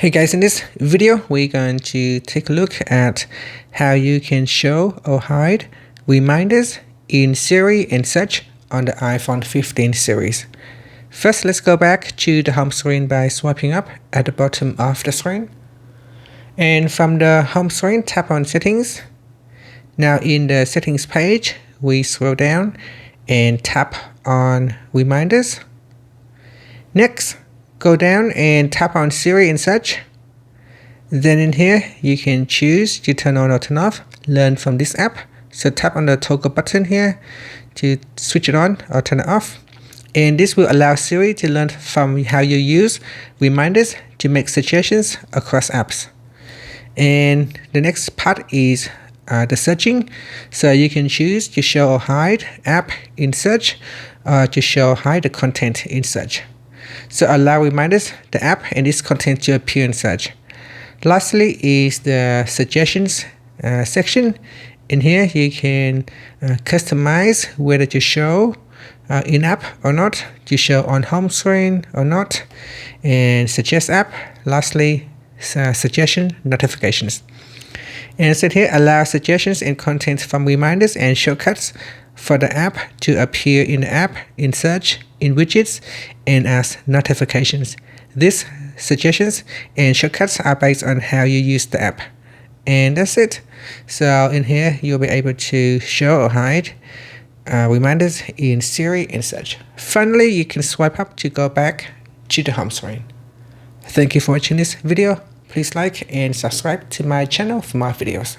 Hey guys, in this video we're going to take a look at how you can show or hide reminders in Siri and Search on the iPhone 15 series. First, let's go back to the home screen by swiping up at the bottom of the screen. And from the home screen, tap on Settings. Now in the Settings page, we scroll down and tap on Reminders. Next, go down and tap on Siri and Search. Then in here, you can choose to turn on or turn off, learn from this app. So tap on the toggle button here to switch it on or turn it off. And this will allow Siri to learn from how you use reminders to make suggestions across apps. And the next part is the searching. So you can choose to show or hide app in search or to show or hide the content in search. So allow reminders, the app, and this content to appear in search. Lastly is the suggestions section. In here you can customize whether to show in-app or not, to show on home screen or not, and suggest app. Lastly, suggestion notifications. And so here, allow suggestions and content from reminders and shortcuts for the app to appear in the app, in search, in widgets, and as notifications. These suggestions and shortcuts are based on how you use the app. And that's it. So in here, you'll be able to show or hide reminders in Siri and Search. Finally, you can swipe up to go back to the home screen. Thank you for watching this video. Please like and subscribe to my channel for more videos.